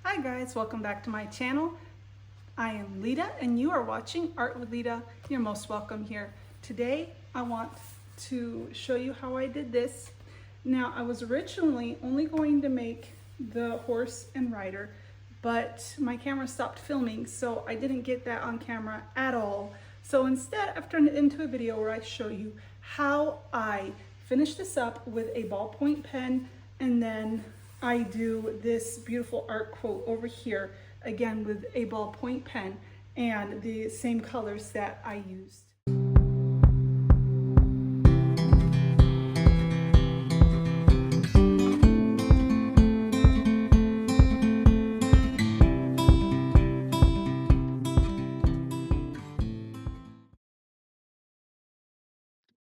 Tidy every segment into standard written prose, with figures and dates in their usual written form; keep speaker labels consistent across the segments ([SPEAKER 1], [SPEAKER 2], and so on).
[SPEAKER 1] Hi guys, welcome back to my channel. I am Lita and you are watching Art with Lita. You're most welcome here. Today I want to show you how I did this. Now I was originally only going to make the horse and rider, but my camera stopped filming, so I didn't get that on camera at all. So instead I've turned it into a video where I show you how I finish this up with a ballpoint pen, and then I do this beautiful art quote over here, again with a ballpoint pen and the same colors that I used.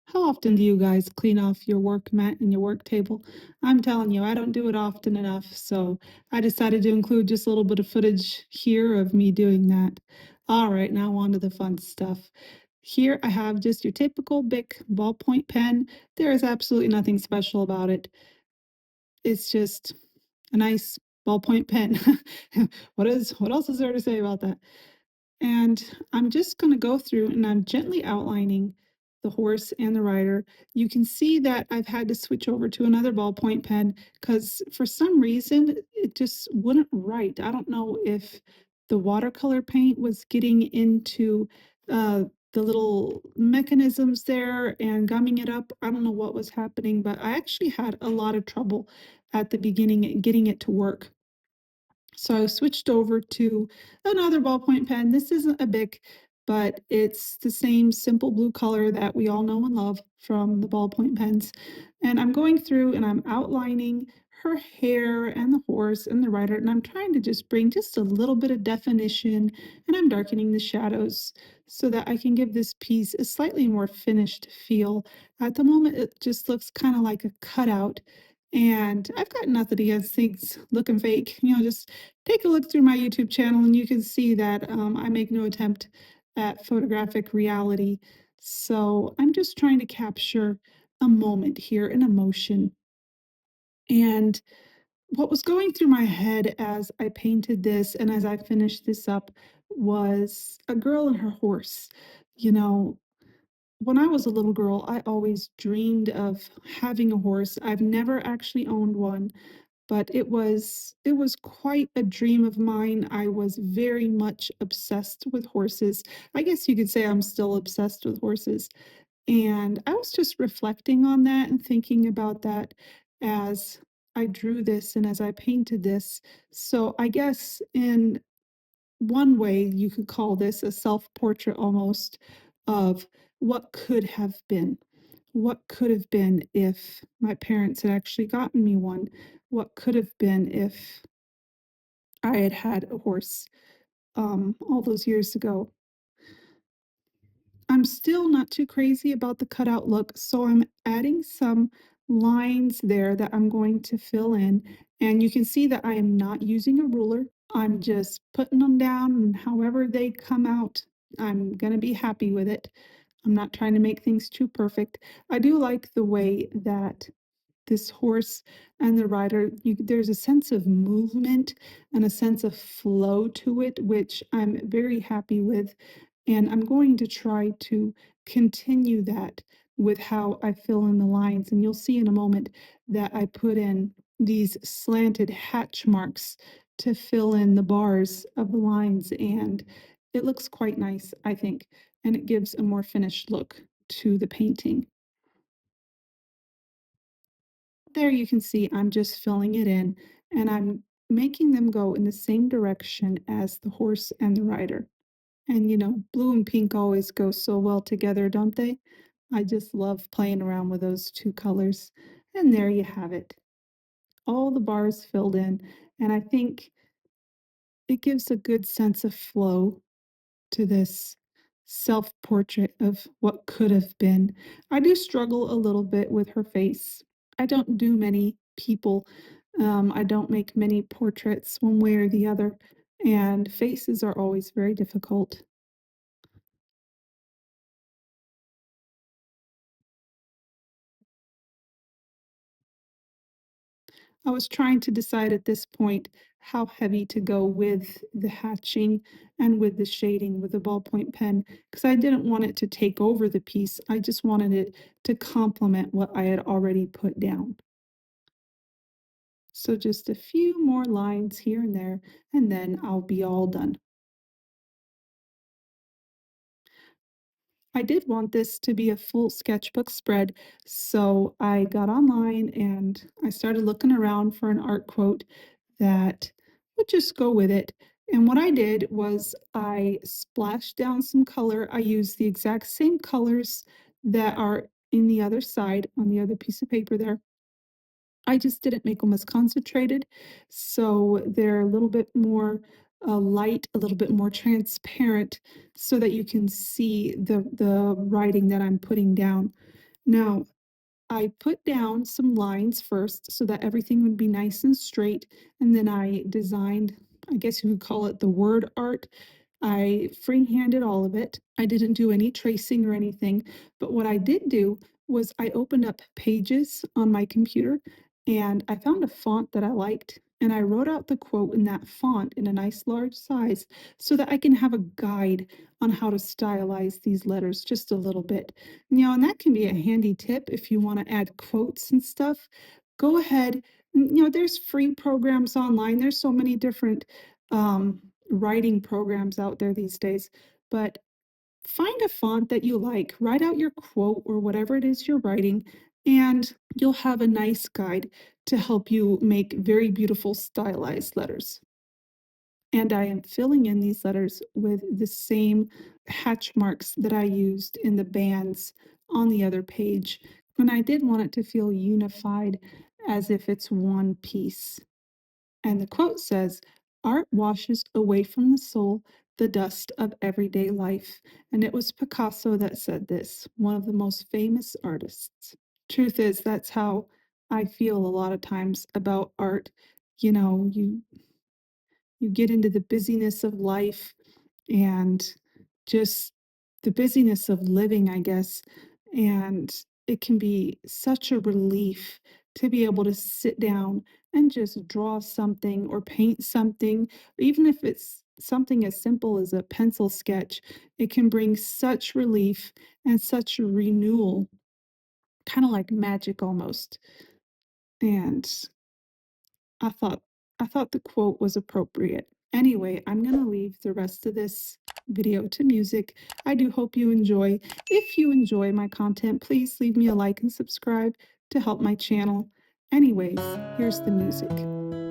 [SPEAKER 1] How often do you guys clean off your work mat and your work table? I'm telling you, I don't do it often enough, so I decided to include just a little bit of footage here of me doing that. All right, now on to the fun stuff. Here I have just your typical Bic ballpoint pen. There is absolutely nothing special about it. It's just a nice ballpoint pen. What else is there to say about that? And I'm just going to go through and I'm gently outlining the horse and the rider. You can see that I've had to switch over to another ballpoint pen because for some reason it just wouldn't write. I don't know if the watercolor paint was getting into uh, the little mechanisms there and gumming it up. I don't know what was happening, but I actually had a lot of trouble at the beginning getting it to work. So I switched over to another ballpoint pen. This isn't a Bic, but it's the same simple blue color that we all know and love from the ballpoint pens. And I'm going through and I'm outlining her hair and the horse and the rider, and I'm trying to just bring just a little bit of definition, and I'm darkening the shadows so that I can give this piece a slightly more finished feel. At the moment, it just looks kind of like a cutout. And I've got nothing against things looking fake. Just take a look through my YouTube channel and you can see that I make no attempt at photographic reality. So I'm just trying to capture a moment here, an emotion. And what was going through my head as I painted this and as I finished this up was a girl and her horse. You know, when I was a little girl, I always dreamed of having a horse. I've never actually owned one, but it was quite a dream of mine. I was very much obsessed with horses. I guess you could say I'm still obsessed with horses. And I was just reflecting on that and thinking about that as I drew this and as I painted this. So I guess in one way you could call this a self-portrait almost of what could have been. What could have been if my parents had actually gotten me one? What could have been if I had had a horse all those years ago? I'm still not too crazy about the cutout look, so I'm adding some lines there that I'm going to fill in. And you can see that I am not using a ruler. I'm just putting them down, and however they come out, I'm going to be happy with it. I'm not trying to make things too perfect. I do like the way that this horse and the rider, there's a sense of movement and a sense of flow to it, which I'm very happy with. And I'm going to try to continue that with how I fill in the lines. And you'll see in a moment that I put in these slanted hatch marks to fill in the bars of the lines. And it looks quite nice, I think, and it gives a more finished look to the painting. There you can see I'm just filling it in and I'm making them go in the same direction as the horse and the rider. And blue and pink always go so well together, don't they? I just love playing around with those two colors. And there you have it. All the bars filled in. And I think it gives a good sense of flow to this self-portrait of what could have been. I do struggle a little bit with her face. I don't do many people. I don't make many portraits one way or the other, and faces are always very difficult. I was trying to decide at this point how heavy to go with the hatching and with the shading with the ballpoint pen because I didn't want it to take over the piece. I just wanted it to complement what I had already put down. So just a few more lines here and there, and then I'll be all done. I did want this to be a full sketchbook spread, so I got online and I started looking around for an art quote that would just go with it. And what I did was I splashed down some color. I used the exact same colors that are in the other side on the other piece of paper there. I just didn't make them as concentrated, so they're a little bit more light, a little bit more transparent, so that you can see the writing that I'm putting down. Now, I put down some lines first so that everything would be nice and straight, and then I designed, I guess you would call it the word art. I freehanded all of it. I didn't do any tracing or anything, but what I did do was I opened up Pages on my computer and I found a font that I liked, and I wrote out the quote in that font in a nice large size so that I can have a guide on how to stylize these letters just a little bit. And that can be a handy tip if you want to add quotes and stuff. Go ahead. There's free programs online. There's so many different writing programs out there these days. But find a font that you like, write out your quote or whatever it is you're writing, and you'll have a nice guide to help you make very beautiful stylized letters. And I am filling in these letters with the same hatch marks that I used in the bands on the other page. And I did want it to feel unified as if it's one piece. And the quote says, "Art washes away from the soul the dust of everyday life." And it was Picasso that said this, one of the most famous artists. Truth is, that's how I feel a lot of times about art. You know, you get into the busyness of life and just the busyness of living, I guess. And it can be such a relief to be able to sit down and just draw something or paint something, or even if it's something as simple as a pencil sketch, it can bring such relief and such renewal, kind of like magic almost. And I thought I thought the quote was appropriate. Anyway, I'm gonna leave the rest of this video to music. I do hope you enjoy. If you enjoy my content, please leave me a like and subscribe to help my channel. Anyways, here's the music.